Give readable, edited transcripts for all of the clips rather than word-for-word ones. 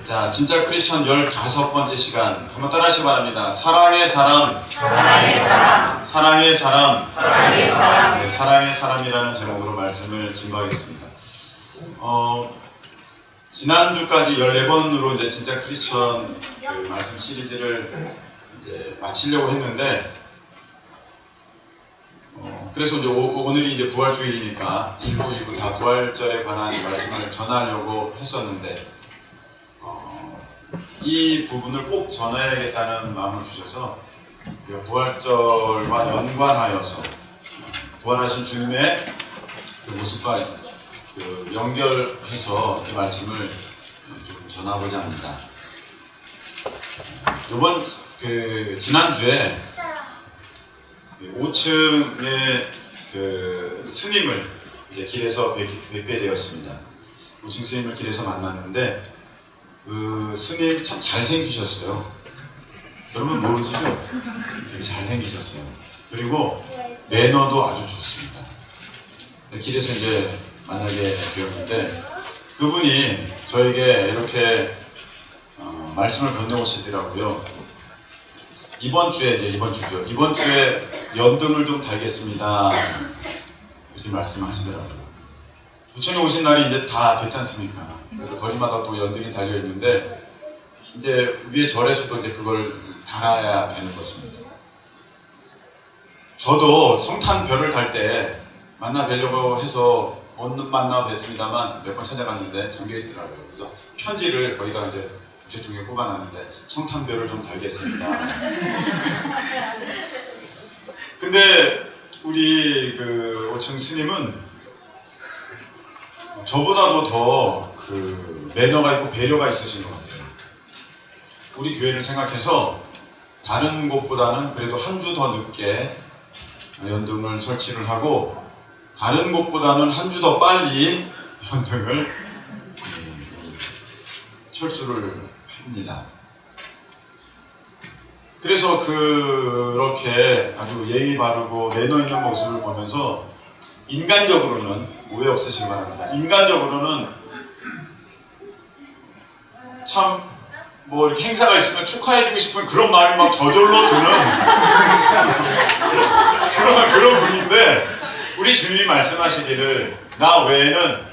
자, 진짜 크리스천 15번째 시간 한번 따라하시기 바랍니다. 사랑의 사람, 사랑의 사람, 사랑의 사람, 사랑의 사람. 네, 사랑의 사람이라는 제목으로 말씀을 증거하겠습니다. 지난주까지 14번으로 이제 진짜 크리스천 그 말씀 시리즈를 이제 마치려고 했는데, 그래서 이제 오늘이 이제 부활주일이니까 일부 다 부활절에 관한 말씀을 전하려고 했었는데, 이 부분을 꼭 전해야겠다는 마음을 주셔서 부활절과 연관하여서 부활하신 주님의 그 모습과 그 연결해서 이 말씀을 좀 전하고자 합니다. 이번 그 지난주에 5층의 그 스님을 이제 길에서 뵙게 되었습니다. 5층 스님을 길에서 만났는데 그 스님 참 잘생기셨어요. 여러분 모르시죠? 되게 잘생기셨어요. 그리고 매너도 아주 좋습니다. 길에서 이제 만나게 되었는데 그분이 저에게 이렇게 말씀을 건네오시더라고요. 이번 주에 연등을 좀 달겠습니다. 이렇게 말씀하시더라고요. 부처님 오신 날이 이제 다 됐지 않습니까? 그래서 거리마다 또 연등이 달려 있는데 이제 위에 절에서도 이제 그걸 달아야 되는 것입니다. 저도 성탄별을 달 때 만나 뵈려고 해서 만나 뵀습니다만 몇 번 찾아갔는데 잠겨 있더라고요. 그래서 편지를 거기다 이제 우체통에 꼽아놨는데 성탄별을 좀 달겠습니다. 근데 우리 그 5층 스님은 저보다도 더 그 매너가 있고 배려가 있으신 것 같아요. 우리 교회를 생각해서 다른 곳보다는 그래도 한 주 더 늦게 연등을 설치를 하고 다른 곳보다는 한 주 더 빨리 연등을 철수를 합니다. 그래서 그렇게 아주 예의 바르고 매너 있는 모습을 보면서 인간적으로는 오해 없으시기 바랍니다. 인간적으로는 참 뭐 이렇게 행사가 있으면 축하해주고 싶은 그런 마음이 막 저절로 드는 그런 분인데 우리 주님이 말씀하시기를 나 외에는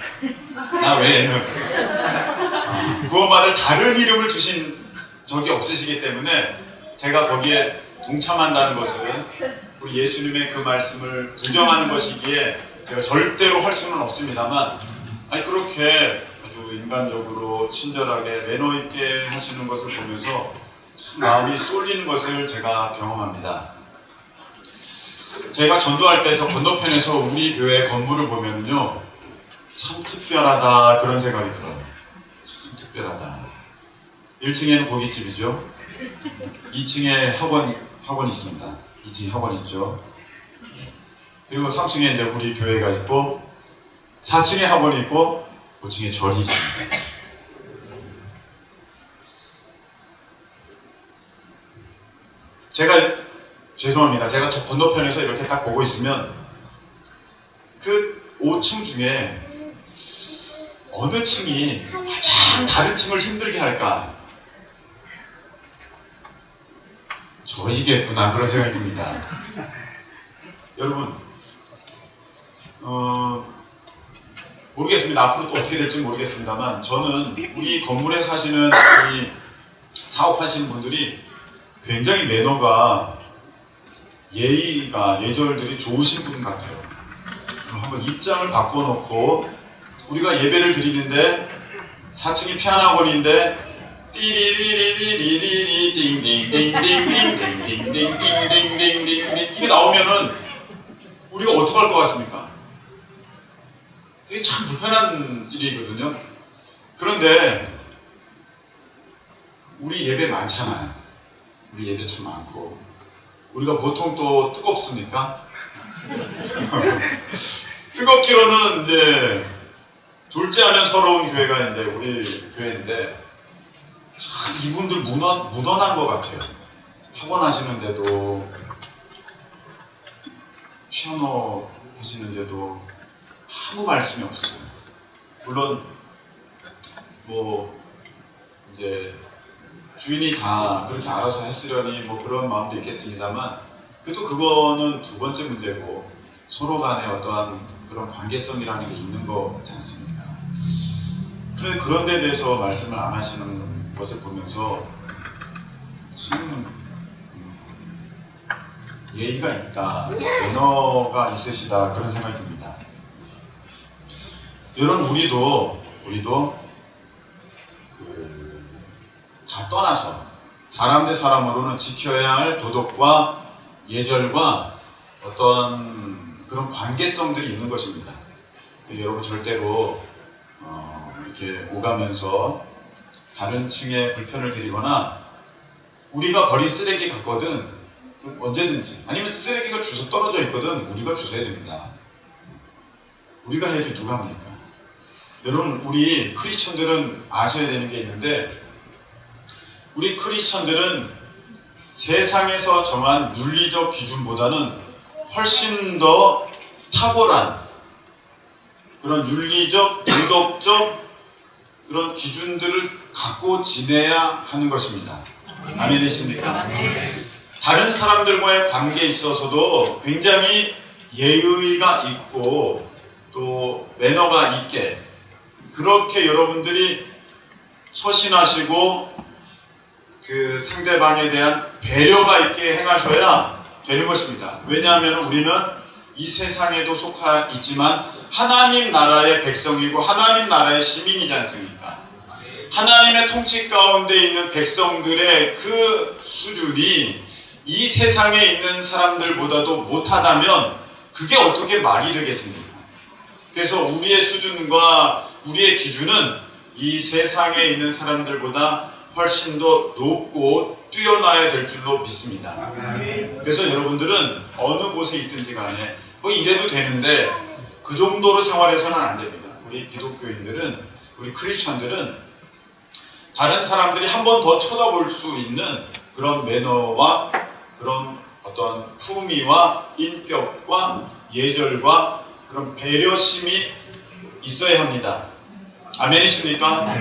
구원받을 다른 이름을 주신 적이 없으시기 때문에 제가 거기에 동참한다는 것은 우리 예수님의 그 말씀을 부정하는 것이기에 제가 절대로 할 수는 없습니다만 그렇게 아주 인간적으로 친절하게 매너 있게 하시는 것을 보면서 참 마음이 쏠리는 것을 제가 경험합니다. 제가 전도할 때 저 건너편에서 우리 교회 건물을 보면요 참 특별하다 그런 생각이 들어요. 참 특별하다. 1층에는 고깃집이죠. 2층에 학원이 있습니다. 2층에 학원 있죠. 그리고 3층에 이제 우리 교회가 있고 4층에 학원이 있고 5층에 절이 있습니다. 죄송합니다. 제가 저 건너편에서 이렇게 딱 보고 있으면 그 5층 중에 어느 층이 가장 다른 층을 힘들게 할까? 저이겠구나 그런 생각이 듭니다. 여러분 모르겠습니다. 앞으로 또 어떻게 될지 모르겠습니다만 저는 우리 건물에 사시는 이 사업하시는 분들이 굉장히 매너가 예절들이 좋으신 분 같아요. 한번 입장을 바꿔놓고 우리가 예배를 드리는데 4층이 피아노학원인데 띠리리리리리리 띵띵띵띵띵띵띵띵띵띵띵 이게 나오면은 우리가 어떡할 것 같습니까? 되게 참 불편한 일이거든요. 그런데 우리 예배 많잖아요. 우리 예배 참 많고 우리가 보통 또 뜨겁습니까? 뜨겁기로는 이제 둘째 하면 서러운 교회가 이제 우리 교회인데 참 이분들 무던한 것 같아요. 학원 하시는데도 피아노 하시는데도 아무 말씀이 없으세요. 물론 뭐 이제 주인이 다 그렇게 알아서 했으려니 뭐 그런 마음도 있겠습니다만, 그래도 그거는 두 번째 문제고 서로 간에 어떠한 그런 관계성이라는 게 있는 거지 않습니까? 그런 데 대해서 말씀을 안 하시는 것을 보면서 참 예의가 있다, 매너가 있으시다, 그런 생각이 듭니다. 여러분, 우리도 다 떠나서 사람 대 사람으로는 지켜야 할 도덕과 예절과 어떤 그런 관계성들이 있는 것입니다. 여러분, 절대로 이렇게 오가면서 다른 층에 불편을 드리거나, 우리가 버린 쓰레기 같거든 언제든지, 아니면 쓰레기가 주워 떨어져 있거든 우리가 주워야 됩니다. 우리가 해야지 누가 합니까? 여러분, 우리 크리스천들은 아셔야 되는 게 있는데, 우리 크리스천들은 세상에서 정한 윤리적 기준보다는 훨씬 더 탁월한 그런 윤리적, 도덕적 그런 기준들을 갖고 지내야 하는 것입니다. 아멘이십니까? 다른 사람들과의 관계에 있어서도 굉장히 예의가 있고 또 매너가 있게, 그렇게 여러분들이 처신하시고 그 상대방에 대한 배려가 있게 행하셔야 되는 것입니다. 왜냐하면 우리는 이 세상에도 속하 있지만 하나님 나라의 백성이고 하나님 나라의 시민이지 않습니까? 하나님의 통치 가운데 있는 백성들의 그 수준이 이 세상에 있는 사람들보다도 못하다면 그게 어떻게 말이 되겠습니까? 그래서 우리의 수준과 우리의 기준은 이 세상에 있는 사람들보다 훨씬 더 높고 뛰어나야 될 줄로 믿습니다. 그래서 여러분들은 어느 곳에 있든지 간에 뭐 이래도 되는데 그 정도로 생활해서는 안 됩니다. 우리 기독교인들은, 우리 크리스천들은 다른 사람들이 한 번 더 쳐다볼 수 있는 그런 매너와 그런 어떤 품위와 인격과 예절과 그런 배려심이 있어야 합니다. 아멘이십니까?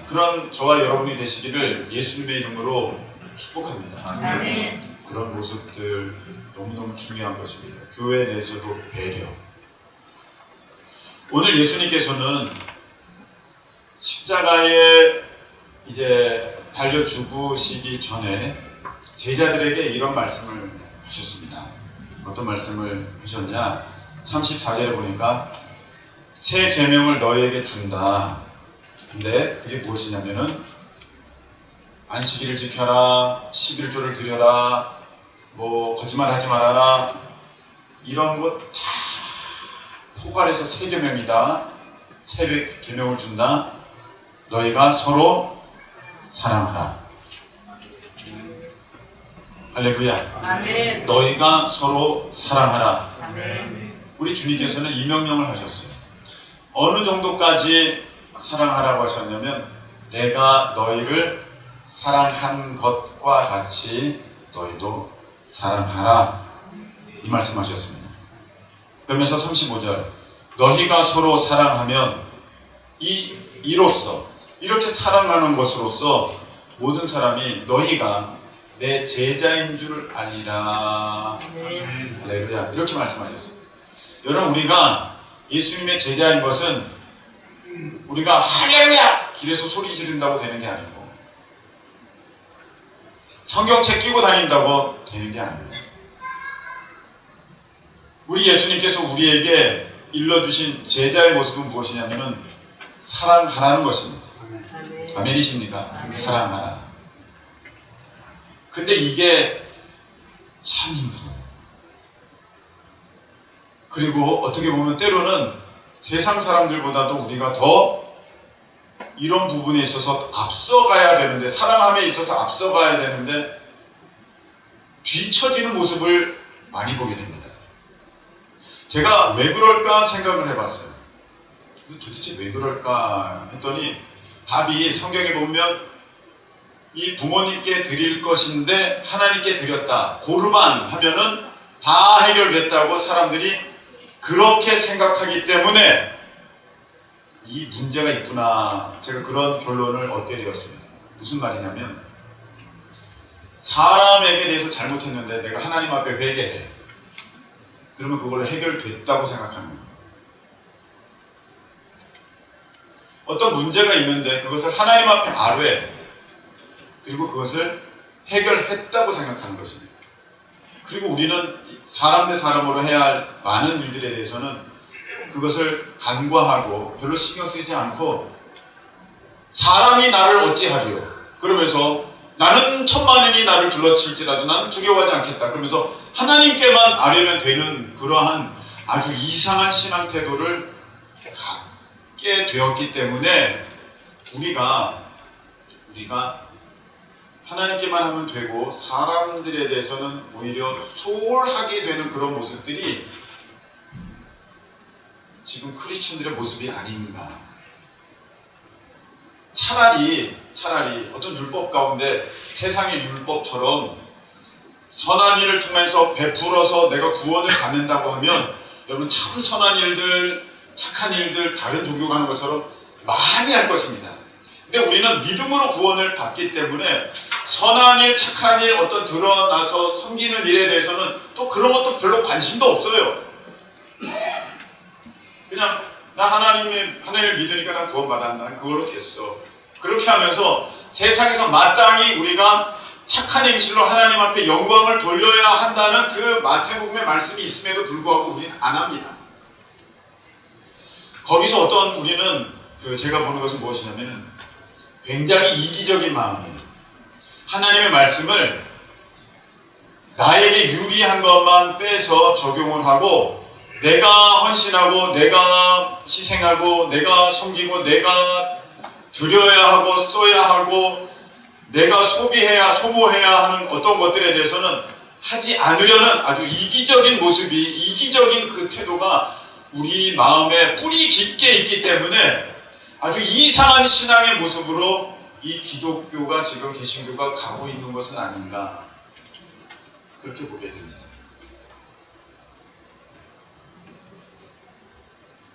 그런 저와 여러분이 되시기를 예수님의 이름으로 축복합니다. 그런 모습들 너무너무 중요한 것입니다. 교회 내에서도 배려. 오늘 예수님께서는 십자가에 이제 달려 죽으시기 전에 제자들에게 이런 말씀을 하셨습니다. 어떤 말씀을 하셨냐? 34절에 보니까 새 계명을 너희에게 준다. 근데 그게 무엇이냐면은 안식일을 지켜라, 11조를 드려라, 뭐 거짓말 하지 말아라, 이런 것 다 포괄해서 새 계명이다. 새 계명을 준다. 너희가 서로 사랑하라. 할렐루야. 아멘. 너희가 서로 사랑하라. 아멘. 우리 주님께서는 이 명령을 하셨어요. 어느 정도까지 사랑하라고 하셨냐면, 내가 너희를 사랑한 것과 같이 너희도 사랑하라, 이 말씀하셨습니다. 그러면서 35절, 너희가 서로 사랑하면 이로써, 이렇게 사랑하는 것으로서 모든 사람이 너희가 내 제자인 줄 알리라. 할렐루야. 이렇게 말씀하셨어요. 여러분, 우리가 예수님의 제자인 것은 우리가 할렐루야 길에서 소리 지른다고 되는 게 아니고, 성경책 끼고 다닌다고 되는 게 아닙니다. 우리 예수님께서 우리에게 일러주신 제자의 모습은 무엇이냐면은 사랑하라는 것입니다. 아멘이십니까? 사랑하라. 근데 이게 참 힘들어요. 그리고 어떻게 보면 때로는 세상 사람들보다도 우리가 더 이런 부분에 있어서 앞서가야 되는데, 사랑함에 있어서 앞서가야 되는데 뒤처지는 모습을 많이 보게 됩니다. 제가 왜 그럴까 생각을 해봤어요. 도대체 왜 그럴까 했더니 답이 성경에 보면 이 부모님께 드릴 것인데 하나님께 드렸다, 고르반 하면은 다 해결됐다고 사람들이 그렇게 생각하기 때문에 이 문제가 있구나, 제가 그런 결론을 얻게 되었습니다. 무슨 말이냐면 사람에게 대해서 잘못했는데 내가 하나님 앞에 회개해. 그러면 그걸로 해결됐다고 생각하는 거예요. 어떤 문제가 있는데 그것을 하나님 앞에 아뢰. 그리고 그것을 해결했다고 생각하는 것입니다. 그리고 우리는 사람 대 사람으로 해야 할 많은 일들에 대해서는 그것을 간과하고 별로 신경 쓰지 않고 사람이 나를 어찌하리요? 그러면서 나는 천만인이 나를 둘러칠지라도 나는 두려워하지 않겠다. 그러면서 하나님께만 아뢰면 되는 그러한 아주 이상한 신앙 태도를 갖게 되었기 때문에 우리가 하나님께만 하면 되고 사람들에 대해서는 오히려 소홀하게 되는 그런 모습들이 지금 크리스천들의 모습이 아닌가. 차라리 어떤 율법 가운데 세상의 율법처럼 선한 일을 통해서 베풀어서 내가 구원을 받는다고 하면 여러분 참 선한 일들, 착한 일들 다른 종교가 하는 것처럼 많이 할 것입니다. 근데 우리는 믿음으로 구원을 받기 때문에 선한 일, 착한 일, 어떤 드러나서 섬기는 일에 대해서는 또 그런 것도 별로 관심도 없어요. 그냥 나 하나님을 믿으니까 난 구원받았다. 난 그걸로 됐어. 그렇게 하면서 세상에서 마땅히 우리가 착한 행실로 하나님 앞에 영광을 돌려야 한다는 그 마태복음의 말씀이 있음에도 불구하고 우리는 안 합니다. 거기서 어떤 우리는 제가 보는 것은 무엇이냐면 굉장히 이기적인 마음이에요. 하나님의 말씀을 나에게 유리한 것만 빼서 적용을 하고 내가 헌신하고 내가 희생하고 내가 섬기고 내가 드려야 하고 써야 하고 내가 소비해야 소모해야 하는 어떤 것들에 대해서는 하지 않으려는 아주 이기적인 모습이 이기적인 그 태도가 우리 마음에 뿌리 깊게 있기 때문에 아주 이상한 신앙의 모습으로 이 기독교가 지금 개신교가 가고 있는 것은 아닌가 그렇게 보게 됩니다.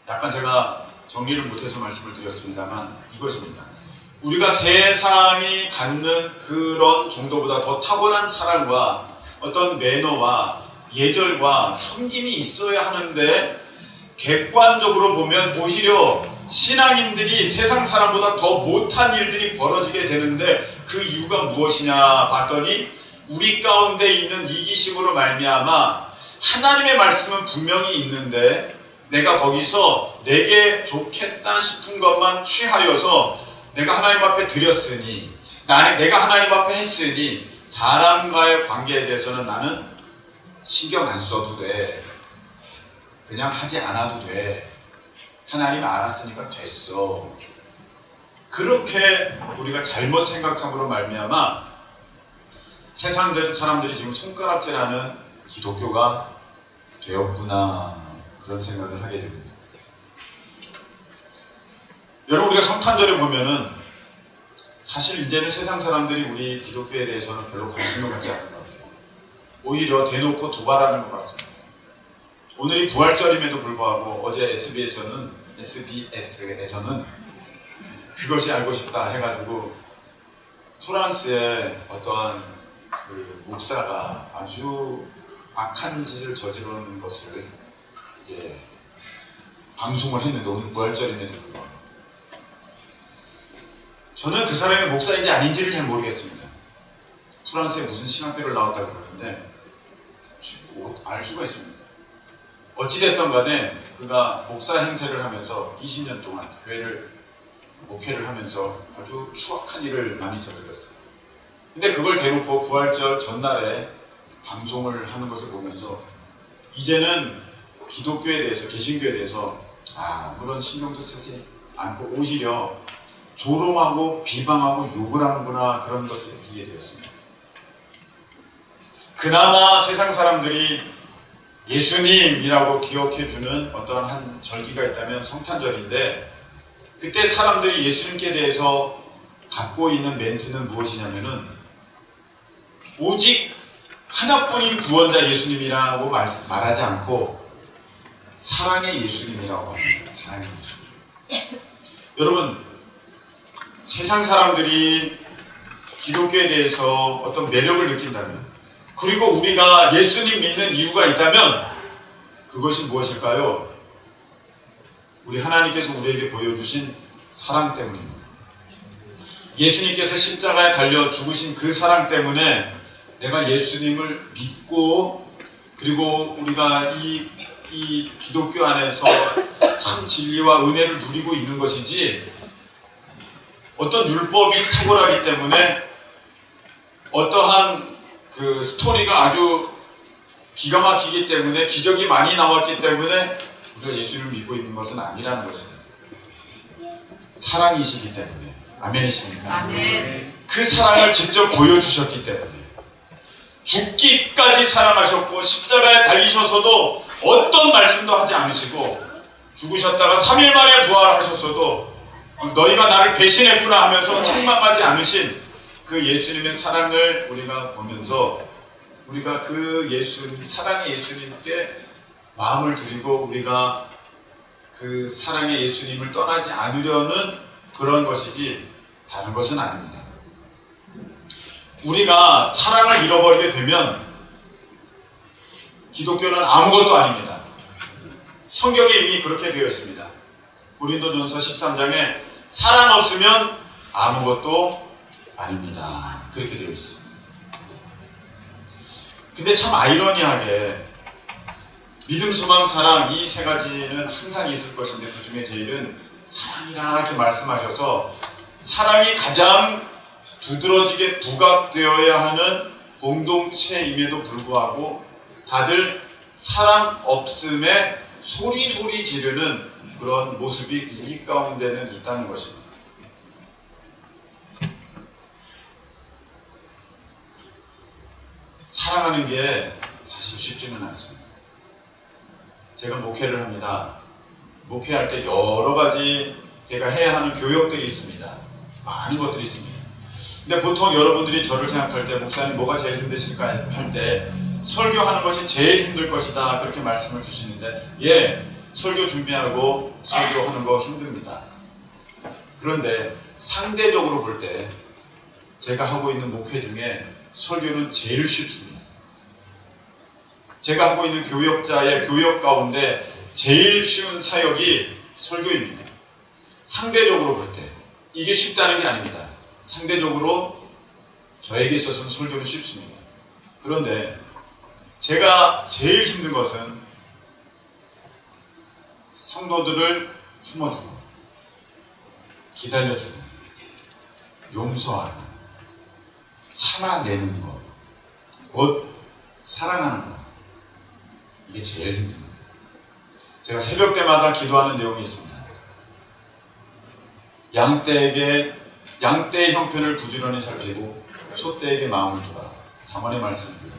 약간 제가 정리를 못해서 말씀을 드렸습니다만 이것입니다. 우리가 세상이 갖는 그런 정도보다 더 탁월한 사랑과 어떤 매너와 예절과 섬김이 있어야 하는데 객관적으로 보면 오히려 신앙인들이 세상 사람보다 더 못한 일들이 벌어지게 되는데 그 이유가 무엇이냐 봤더니 우리 가운데 있는 이기심으로 말미암아 하나님의 말씀은 분명히 있는데 내가 거기서 내게 좋겠다 싶은 것만 취하여서 내가 하나님 앞에 드렸으니 내가 하나님 앞에 했으니 사람과의 관계에 대해서는 나는 신경 안 써도 돼. 그냥 하지 않아도 돼. 하나님 알았으니까 됐어. 그렇게 우리가 잘못 생각함으로 말미암아 세상 사람들이 지금 손가락질하는 기독교가 되었구나 그런 생각을 하게 됩니다. 여러분 우리가 성탄절에 보면은 사실 이제는 세상 사람들이 우리 기독교에 대해서는 별로 관심도 갖지 않는 것 같아요. 오히려 대놓고 도발하는 것 같습니다. 오늘이 부활절임에도 불구하고 어제 SBS에서는 그것이 알고 싶다 해가지고 프랑스의 어떠한 그 목사가 아주 악한 짓을 저지르는 것을 이제 방송을 했는데 오늘 부활절임에도 불구하고 저는 그 사람이 목사인지 아닌지를 잘 모르겠습니다. 프랑스에 무슨 신학교를 나왔다고 그러는데 알 수가 있습니다. 어찌됐든 간에 그가 목사 행세를 하면서 20년 동안 교회를 목회를 하면서 아주 추악한 일을 많이 저질렀어요. 근데 그걸 대놓고 부활절 전날에 방송을 하는 것을 보면서 이제는 기독교에 대해서 개신교에 대해서 아무런 신경도 쓰지 않고 오히려 조롱하고 비방하고 욕을 하는구나 그런 것을 느끼게 되었습니다. 그나마 세상 사람들이 예수님이라고 기억해주는 어떤 한 절기가 있다면 성탄절인데 그때 사람들이 예수님께 대해서 갖고 있는 멘트는 무엇이냐면은 오직 하나뿐인 구원자 예수님이라고 말하지 않고 사랑의 예수님이라고 합니다. 사랑의 예수님. 여러분 세상 사람들이 기독교에 대해서 어떤 매력을 느낀다면, 그리고 우리가 예수님 믿는 이유가 있다면 그것이 무엇일까요? 우리 하나님께서 우리에게 보여주신 사랑 때문입니다. 예수님께서 십자가에 달려 죽으신 그 사랑 때문에 내가 예수님을 믿고, 그리고 우리가 이 기독교 안에서 참 진리와 은혜를 누리고 있는 것이지, 어떤 율법이 탁월하기 때문에 어떠한 그 스토리가 아주 기가 막히기 때문에, 기적이 많이 나왔기 때문에 우리가 예수님을 믿고 있는 것은 아니라는 것입니다. 사랑이시기 때문에. 아멘이십니까? 아멘. 그 사랑을 직접 보여주셨기 때문에, 죽기까지 사랑하셨고 십자가에 달리셔서도 어떤 말씀도 하지 않으시고, 죽으셨다가 3일 만에 부활하셨어도 너희가 나를 배신했구나 하면서 책망하지 않으신 그 예수님의 사랑을 우리가 보면서, 우리가 그 예수님, 사랑의 예수님께 마음을 드리고 우리가 그 사랑의 예수님을 떠나지 않으려는 그런 것이지 다른 것은 아닙니다. 우리가 사랑을 잃어버리게 되면 기독교는 아무것도 아닙니다. 성경에 이미 그렇게 되어 있습니다. 고린도전서 13장에 사랑 없으면 아무것도 아닙니다. 그렇게 되어 있습니다. 근데 참 아이러니하게 믿음, 소망, 사랑 이 세 가지는 항상 있을 것인데, 그 중에 제일은 사랑이라 이렇게 말씀하셔서 사랑이 가장 두드러지게 부각되어야 하는 공동체임에도 불구하고 다들 사랑 없음에 소리 지르는 그런 모습이 우리 가운데는 있다는 것입니다. 사랑하는 게 사실 쉽지는 않습니다. 제가 목회를 합니다. 목회할 때 여러 가지 제가 해야 하는 교역들이 있습니다. 많은 것들이 있습니다. 근데 보통 여러분들이 저를 생각할 때, 목사님 뭐가 제일 힘드실까 할 때 설교하는 것이 제일 힘들 것이다 그렇게 말씀을 주시는데, 예, 설교 준비하고 설교하는 거 힘듭니다. 그런데 상대적으로 볼 때 제가 하고 있는 목회 중에 설교는 제일 쉽습니다. 제가 하고 있는 교역자의 교역 가운데 제일 쉬운 사역이 설교입니다. 상대적으로 볼 때 이게 쉽다는 게 아닙니다. 상대적으로 저에게 있어서는 설교는 쉽습니다. 그런데 제가 제일 힘든 것은 성도들을 품어주고 기다려주고 용서하고 참아내는 것, 곧 사랑하는 것, 이게 제일 힘듭니다. 제가 새벽 때마다 기도하는 내용이 있습니다. 양떼의 형편을 부지런히 살피고 소떼에게 마음을 두라. 잠언의 말씀입니다.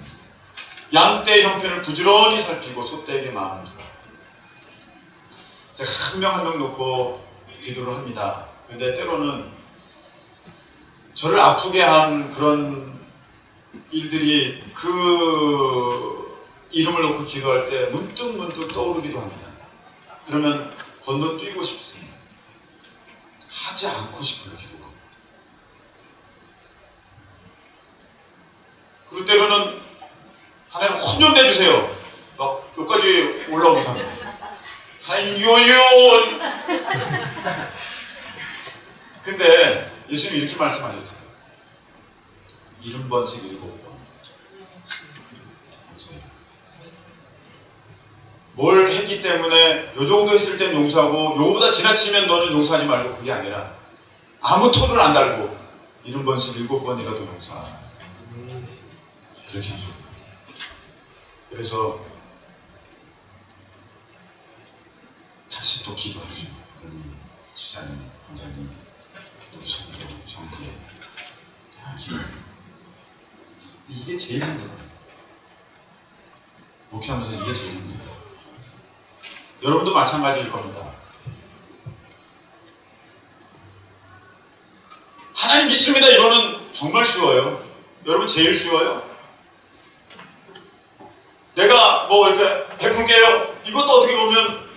양떼의 형편을 부지런히 살피고 소떼에게 마음을 두라. 제가 한 명 한 명 놓고 기도를 합니다. 근데 때로는 저를 아프게 한 그런 일들이 그 이름을 놓고 기도할 때 문득 떠오르기도 합니다. 그러면 건너뛰고 싶습니다. 하지 않고 싶어요, 기도가. 그럴 때로는 하나님 혼 좀 내주세요. 막 여기까지 올라오기도 합니다. 하나님 요요. 근데 예수님이 이렇게 말씀하셨잖아요. 70번씩 7번. 뭘 했기 때문에 요 정도 했을 땐 용서하고 요보다 지나치면 너는 용서하지 말고, 그게 아니라 아무 톤을 안 달고 70번씩 7번이라도 용서하라. 그렇게 해줘요. 그래서 다시 또 기도하죠. 집사님, 권사님, 우리 성도, 형제 다 기도해요. 이게 제일 힘들어요. 목회하면서 이게 제일 힘들어요. 여러분도 마찬가지일 겁니다. 하나님 믿습니다. 이거는 정말 쉬워요. 여러분 제일 쉬워요. 내가 뭐 이렇게 베풀게요. 이것도 어떻게 보면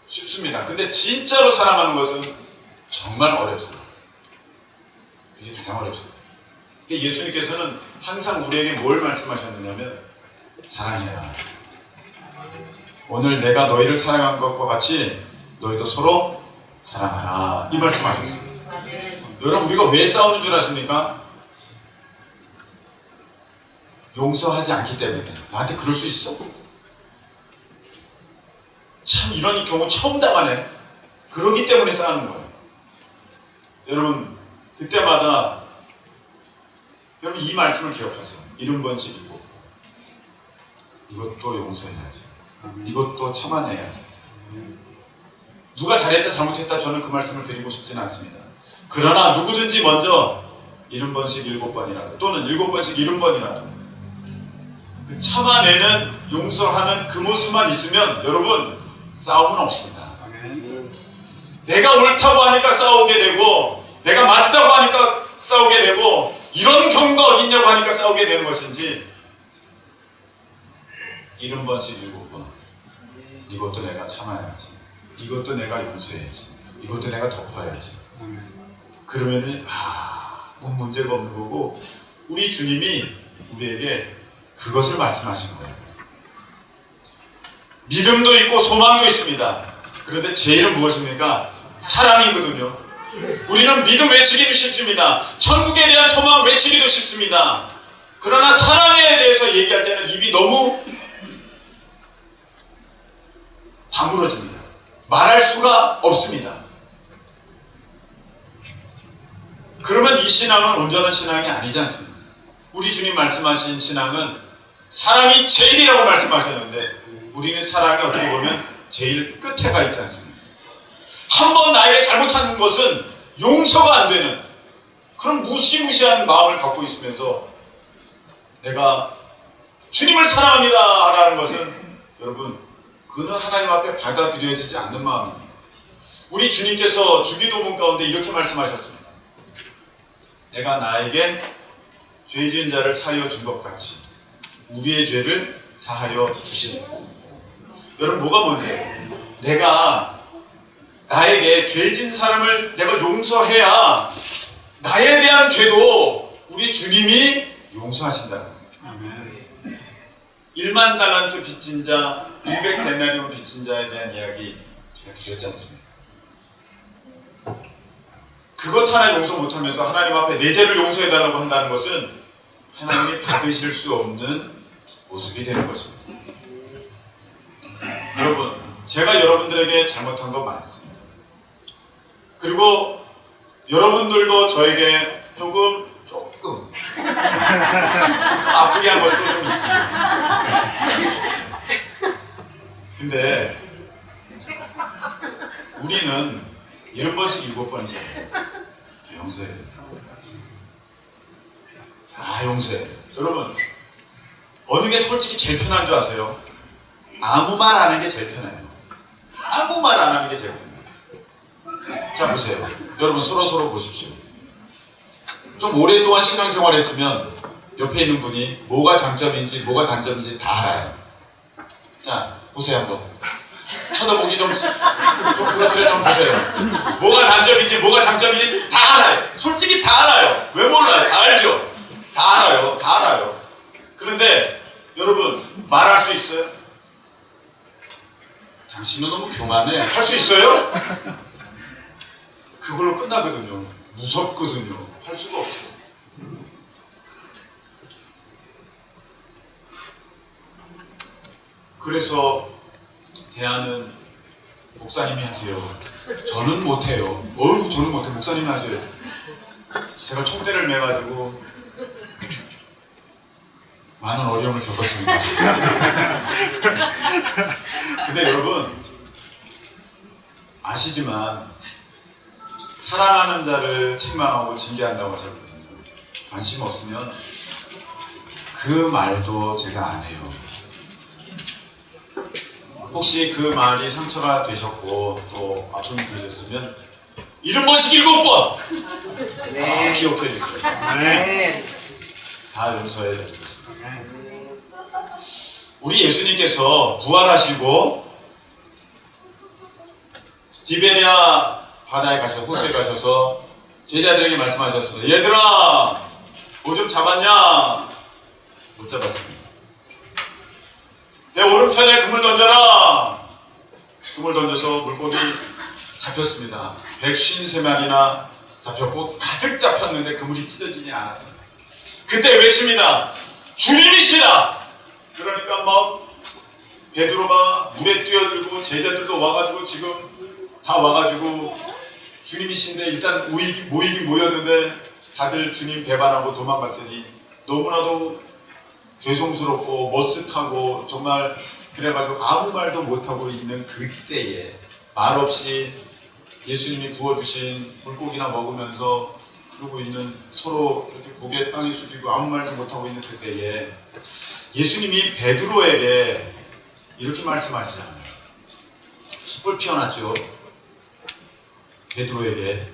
쉽습니다. 근데 진짜로 사랑하는 것은 정말 어렵습니다. 그게 가장 어렵습니다. 예수님께서는 항상 우리에게 뭘 말씀하셨느냐면 사랑해라. 오늘 내가 너희를 사랑한 것과 같이 너희도 서로 사랑하라. 이 말씀하셨어요. 여러분, 우리가 왜 싸우는 줄 아십니까? 용서하지 않기 때문에. 나한테 그럴 수 있어? 참 이런 경우 처음 당하네. 그러기 때문에 싸우는 거예요. 여러분, 그때마다 여러분 이 말씀을 기억하세요. 70번씩 읽고 이것도 용서해야지. 이것도 참아내야지. 누가 잘했다 잘못했다 저는 그 말씀을 드리고 싶지는 않습니다. 그러나 누구든지 먼저 70번씩 7번이라도 또는 7번씩 70번이라도 그 참아내는 용서하는 그 모습만 있으면 여러분 싸움은 없습니다. 내가 옳다고 하니까 싸우게 되고 내가 맞다고 하니까 싸우게 되고 이런 경우가 어딨냐고 하니까 싸우게 되는 것인지 70번씩 7번 이것도 내가 참아야지. 이것도 내가 용서해야지. 이것도 내가 덮어야지. 그러면은 문제가 없는 거고 우리 주님이 우리에게 그것을 말씀하시는 거예요. 믿음도 있고 소망도 있습니다. 그런데 제일은 무엇입니까? 사랑이거든요. 우리는 믿음 외치기도 쉽습니다. 천국에 대한 소망 외치기도 쉽습니다. 그러나 사랑에 대해서 얘기할 때는 입이 너무 다물어집니다. 말할 수가 없습니다. 그러면 이 신앙은 온전한 신앙이 아니지 않습니까? 우리 주님 말씀하신 신앙은 사랑이 제일이라고 말씀하셨는데 우리는 사랑이 어떻게 보면 제일 끝에 가 있지 않습니까? 한 번 나에게 잘못한 것은 용서가 안 되는 그런 무시무시한 마음을 갖고 있으면서 내가 주님을 사랑합니다 라는 것은 여러분 그는 하나님 앞에 받아들여지지 않는 마음입니다. 우리 주님께서 주기도문 가운데 이렇게 말씀하셨습니다. 내가 나에게 죄 지은 자를 사하여 준 것 같이 우리의 죄를 사하여 주시는. 여러분 뭐가 뭔데요? 내가 나에게 죄 지은 사람을 내가 용서해야 나에 대한 죄도 우리 주님이 용서하신다는 거예요. 1만 달란트 빚진 자, 200데나리온 빚진 자에 대한 이야기 제가 드렸지 않습니까? 그것 하나 용서 못하면서 하나님 앞에 내 죄를 용서해달라고 한다는 것은 하나님이 받으실 수 없는 모습이 되는 것입니다. 여러분, 제가 여러분들에게 잘못한 거 많습니다. 그리고 여러분들도 저에게 조금 아프게 한 것도 좀 있습니다. 근데 우리는 70번씩 7번이잖아요. 용서해. 용서해. 여러분, 어느 게 솔직히 제일 편한 줄 아세요? 아무 말 안 하는 게 제일 편해요. 아무 말 안 하는 게 제일 편해요. 자, 보세요. 여러분, 서로 보십시오. 좀 오랫동안 신앙생활 했으면 옆에 있는 분이 뭐가 장점인지 뭐가 단점인지 다 알아요. 자, 보세요 한번. 쳐다보기 좀 그렇더라 좀 보세요. 뭐가 단점인지 뭐가 장점인지 다 알아요. 솔직히 다 알아요. 왜 몰라요? 다 알죠? 다 알아요. 다 알아요. 그런데 여러분 말할 수 있어요? 당신은 너무 교만해. 할 수 있어요? 그걸로 끝나거든요. 무섭거든요. 할 수가 없어요. 그래서 대안은 목사님이 하세요. 저는 못해요. 저는 못해. 목사님이 하세요. 제가 총대를 매가지고 많은 어려움을 겪었습니다. 근데 여러분 아시지만 사랑하는 자를 책망하고 징계한다고 하셨거든요. 관심 없으면 그 말도 제가 안 해요. 혹시 그 말이 상처가 되셨고 또 아픔이 되셨으면 70번씩 7번 다 기억해 주세요. 다 용서해 주세요. 우리 예수님께서 부활하시고 디베랴 바다에 가셔서 호수에 가셔서 제자들에게 말씀하셨습니다. 얘들아, 뭐 좀 잡았냐? 못 잡았습니다. 내 오른편에 그물 던져라. 그물 던져서 물고기 잡혔습니다. 153마리나 잡혔고 가득 잡혔는데 그물이 찢어지지 않았습니다. 그때 외칩니다. 주님이시다. 그러니까 막 베드로가 물에 뛰어들고 제자들도 와가지고 지금 다 와가지고 주님이신데 일단 모이긴 모였는데 다들 주님 배반하고 도망갔으니 너무나도 죄송스럽고 머쓱하고 정말 그래가지고 아무 말도 못하고 있는 그때에 말없이 예수님이 구워주신 물고기나 먹으면서 그러고 있는 서로 이렇게 고개 땅에 숙이고 아무 말도 못하고 있는 그때에 예수님이 베드로에게 이렇게 말씀하시잖아요. 숯불 피어났죠. 베드로에게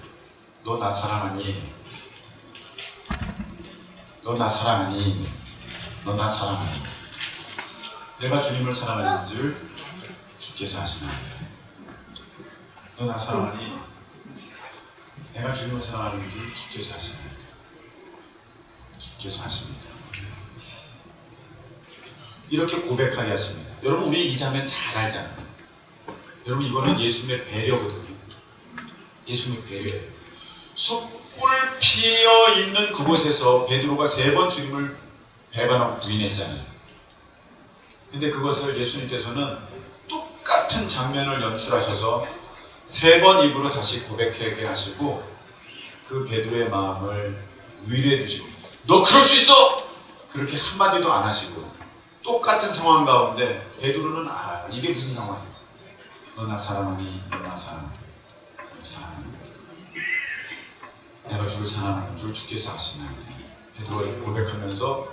너 나 사랑하니? 너 나 사랑하니? 너 나 사랑하니? 내가 주님을 사랑하는 줄 주께서 아시나요? 너 나 사랑하니? 내가 주님을 사랑하는 줄 주께서 아시나요? 주께서 아십니다. 이렇게 고백하게 하십니다. 여러분 우리 이 장면 잘 알잖아요. 여러분 이거는 예수님의 배려거든요. 예수님의 배려예요. 숯불 피어 있는 그곳에서 베드로가 3번 주님을 배반하고 부인했잖아요. 근데 그것을 예수님께서는 똑같은 장면을 연출하셔서 3번 입으로 다시 고백하게 하시고 그 베드로의 마음을 위로해 주시고 너 그럴 수 있어! 그렇게 한마디도 안 하시고 똑같은 상황 가운데 베드로는 알아요. 이게 무슨 상황인지. 너 나 사랑하니? 너 나 사랑하니? 사랑하니? 내가 주를 사랑하는 줄 주께서 아시나요? 베드로가 이렇게 고백하면서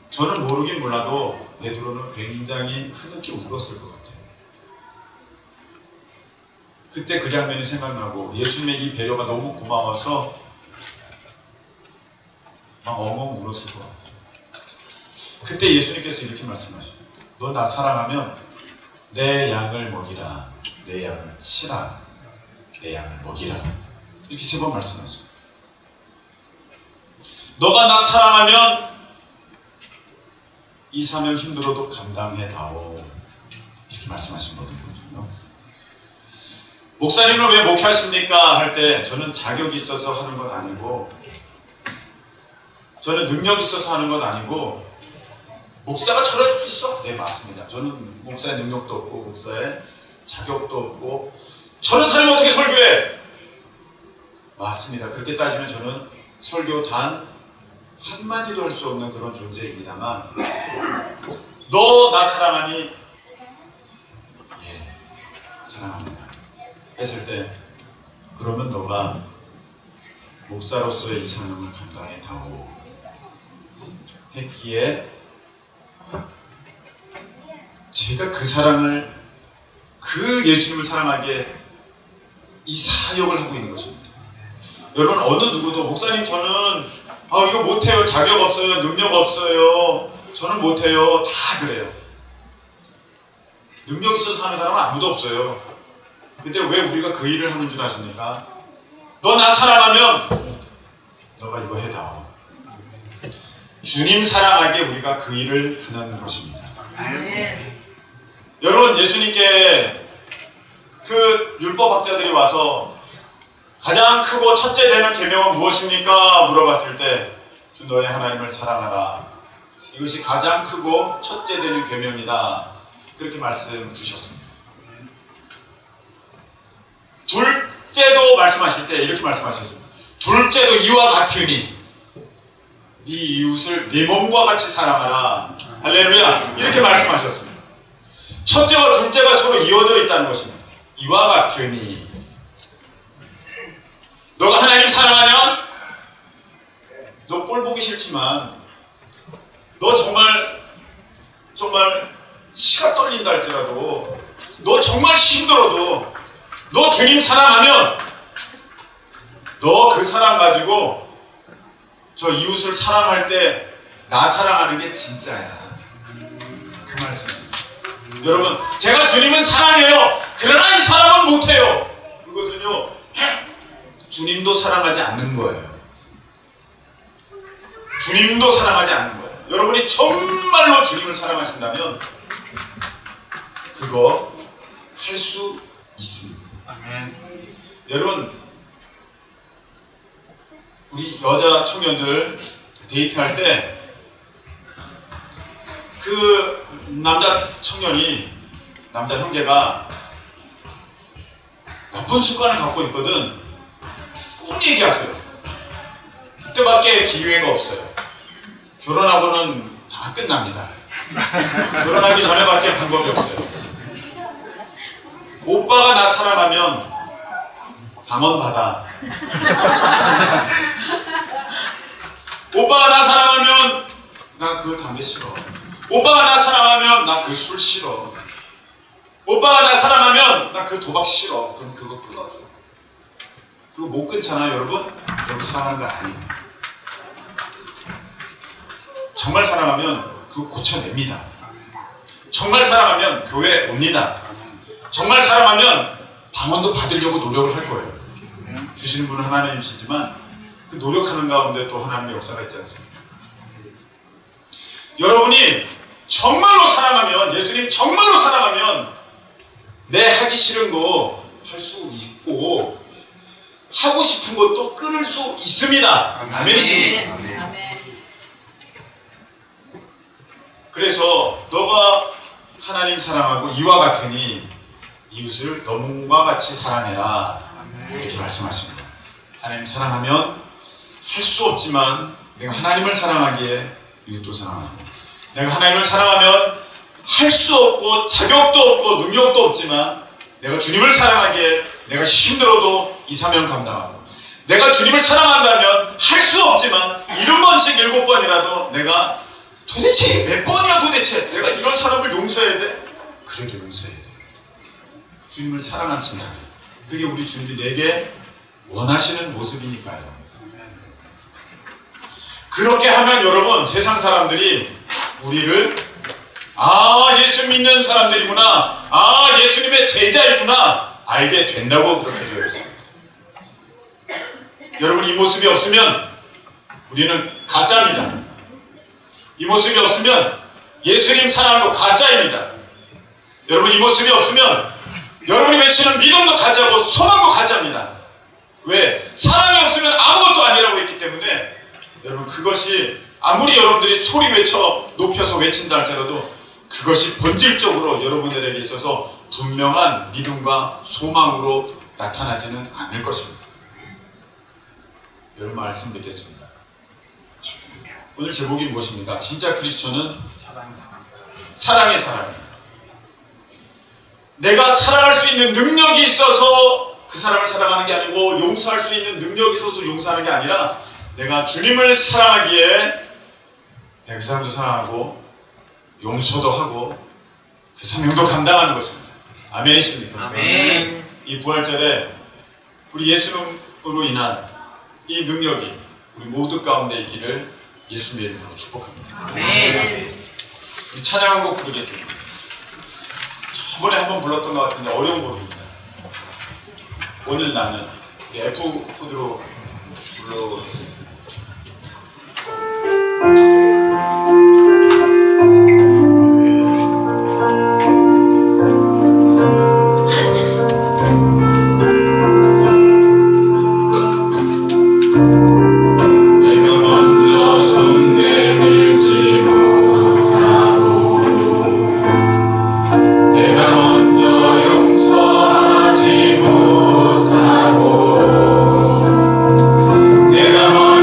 저는 모르긴 몰라도 베드로는 굉장히 흐느끼 울었을 것 같아요. 그때 그 장면이 생각나고 예수님의 이 배려가 너무 고마워서 막 엉엉 울었을 것 같아요. 그때 예수님께서 이렇게 말씀하십니다. 너 나 사랑하면 내 양을 먹이라. 내 양을 치라. 내 양을 먹이라. 이렇게 3번 말씀하십니다. 너가 나 사랑하면 이 사명 힘들어도 감당해다오. 이렇게 말씀하신 거거든요. 목사님은 왜 목회하십니까? 할 때 저는 자격이 있어서 하는 건 아니고 저는 능력이 있어서 하는 건 아니고 목사가 저럴 수 있어? 네 맞습니다. 저는 목사의 능력도 없고 목사의 자격도 없고 저런 사람이 어떻게 설교해? 맞습니다. 그렇게 따지면 저는 설교 단 한마디도 할 수 없는 그런 존재입니다만 너 나 사랑하니? 예 사랑합니다. 했을 때 그러면 너가 목사로서의 이 사명을 감당해다오 했기에 제가 그 사랑을 그 예수님을 사랑하기에 이 사역을 하고 있는 것입니다. 여러분 어느 누구도 목사님 저는 이거 못해요. 자격 없어요. 능력 없어요. 저는 못해요. 다 그래요. 능력 있어서 하는 사람은 아무도 없어요. 근데 왜 우리가 그 일을 하는 줄 아십니까? 너 나 사랑하면 너가 이거 해다오. 주님 사랑하기에 우리가 그 일을 하는 것입니다. 여러분 예수님께 그 율법학자들이 와서 가장 크고 첫째 되는 계명은 무엇입니까? 물어봤을 때 주 너의 하나님을 사랑하라. 이것이 가장 크고 첫째 되는 계명이다. 그렇게 말씀 주셨습니다. 둘째도 말씀하실 때 이렇게 말씀하셨습니다. 둘째도 이와 같으니 네 이웃을 네 몸과 같이 사랑하라. 할렐루야. 이렇게 말씀하셨습니다. 첫째와 둘째가 서로 이어져 있다는 것입니다. 이와 같으니 너가 하나님 사랑하냐? 너 꼴 보기 싫지만 너 정말 치가 떨린다 할지라도 너 정말 힘들어도 너 주님 사랑하면 너 그 사랑 가지고 저 이웃을 사랑할 때 나 사랑하는 게 진짜야. 그 말씀입니다. 여러분 제가 주님은 사랑해요. 그러나 이 사랑은 못해요. 그것은요 주님도 사랑하지 않는 거예요. 주님도 사랑하지 않는 거예요. 여러분이 정말로 주님을 사랑하신다면 그거 할 수 있습니다. 아멘. 여러분, 우리 여자 청년들 데이트할 때 그 남자 청년이, 남자 형제가 나쁜 습관을 갖고 있거든. 꼭 얘기하세요. 그때밖에 기회가 없어요. 결혼하고는 다 끝납니다. 결혼하기 전에밖에 방법이 없어요. 오빠가 나 사랑하면 방언 받아. 오빠가 나 사랑하면 나 그 담배 싫어. 오빠가 나 사랑하면 나 그 술 싫어. 오빠가 나 사랑하면 나 그 도박 싫어. 그럼 그거 끊어줘. 그거 못 끊잖아요, 여러분? 여러분 사랑하는 거 아니에요. 정말 사랑하면 그거 고쳐냅니다. 정말 사랑하면 교회 옵니다. 정말 사랑하면 방언도 받으려고 노력을 할 거예요. 주시는 분은 하나님이시지만 그 노력하는 가운데 또 하나님의 역사가 있지 않습니까? 여러분이 정말로 사랑하면, 예수님 정말로 사랑하면 내 하기 싫은 거 할 수 있고 하고 싶은 것도 끊을 수 있습니다. 아멘이십니까? 아멘. 그래서 너가 하나님 사랑하고 이와 같으니 이웃을 너무와 같이 사랑해라, 이렇게 말씀하십니다. 하나님 사랑하면 할 수 없지만 내가 하나님을 사랑하기에 이웃도 사랑하고, 내가 하나님을 사랑하면 할 수 없고 자격도 없고 능력도 없지만 내가 주님을 사랑하기에 내가 힘들어도 2, 3년 감당하고, 내가 주님을 사랑한다면 할 수 없지만 70번씩 7번이라도 내가 도대체 몇 번이야 도대체 내가 이런 사람을 용서해야 돼? 그래도 용서해야 돼. 주님을 사랑한다. 그게 우리 주님이 내게 원하시는 모습이니까요. 그렇게 하면 여러분, 세상 사람들이 우리를 예수 믿는 사람들이구나, 예수님의 제자이구나 알게 된다고 그렇게 되어 있습니다. 여러분, 이 모습이 없으면 우리는 가짜입니다. 이 모습이 없으면 예수님 사랑도 가짜입니다. 여러분, 이 모습이 없으면 여러분이 외치는 믿음도 가짜고 소망도 가짜입니다. 왜? 사랑이 없으면 아무것도 아니라고 했기 때문에 여러분, 그것이 아무리 여러분들이 소리 외쳐 높여서 외친다 할지라도 그것이 본질적으로 여러분들에게 있어서 분명한 믿음과 소망으로 나타나지는 않을 것입니다. 여러분, 말씀 뵙겠습니다. 오늘 제목이 무엇입니까? 진짜 크리스천은 사랑의 사람입니다. 내가 사랑할 수 있는 능력이 있어서 그 사람을 사랑하는 게 아니고, 용서할 수 있는 능력이 있어서 용서하는 게 아니라, 내가 주님을 사랑하기에 내가 그 사람도 사랑하고 용서도 하고 그 사명도 감당하는 것입니다. 아멘이십니까? 아멘. 이 부활절에 우리 예수님으로 인한 이 능력이 우리 모두 가운데 있기를 예수님의 이름으로 축복합니다. 아멘. 우리 찬양 한 곡 부르겠습니다. 저번에 한번 불렀던 것 같은데 어려운 곡입니다. 오늘 나는 F 코드로 불러보겠습니다. 내가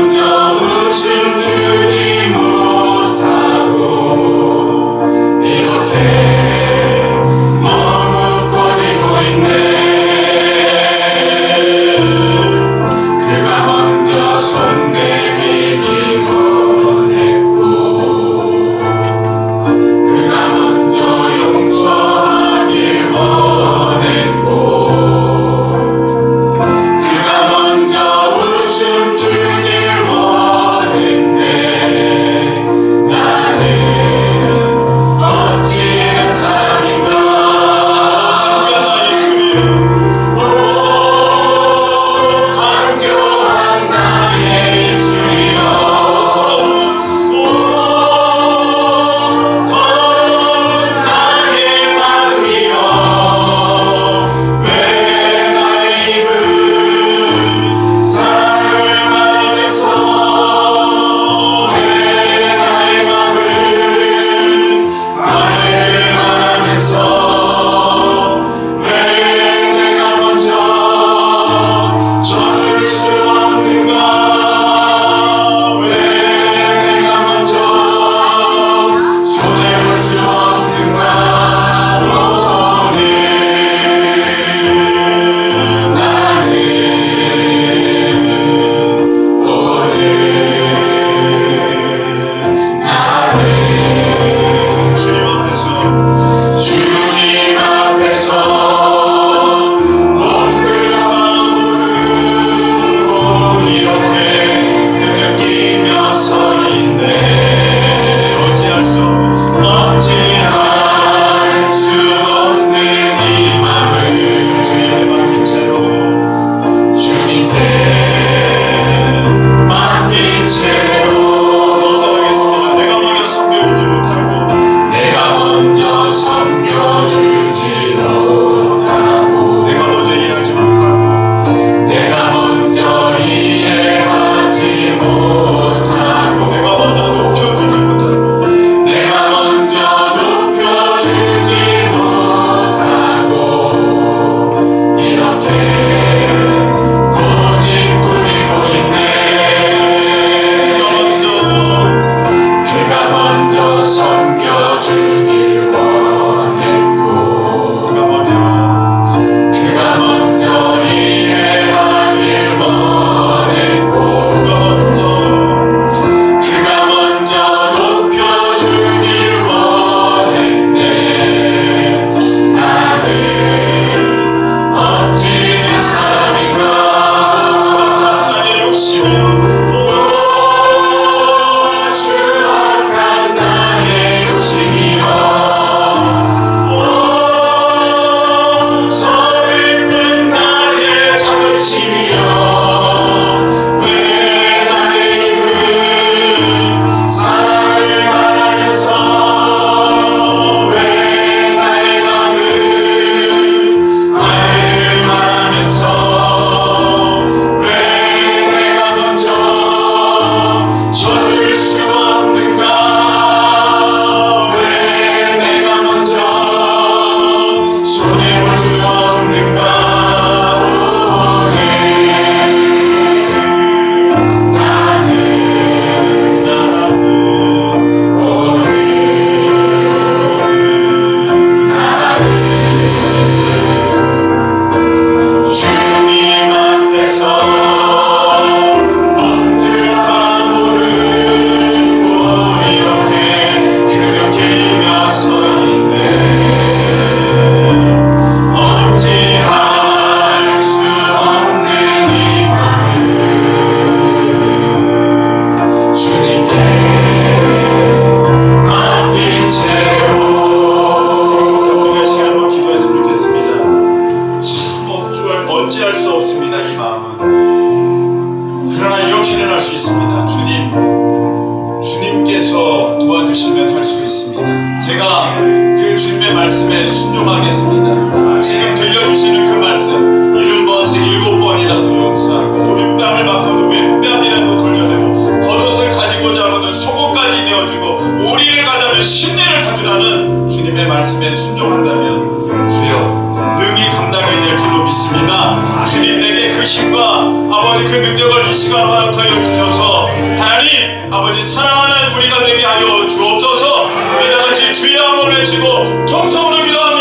주님의 말씀에 순종한다면 주여 능히 감당해낼 줄로 믿습니다. 주님 내게 그 힘과 아버지 그 능력을 이 시간 허락하여 주셔서 하나님 아버지 사랑하는 우리가 되게 하여 주옵소서. 우리 다같이 주의 한번 외치고 통성으로 기도합니다.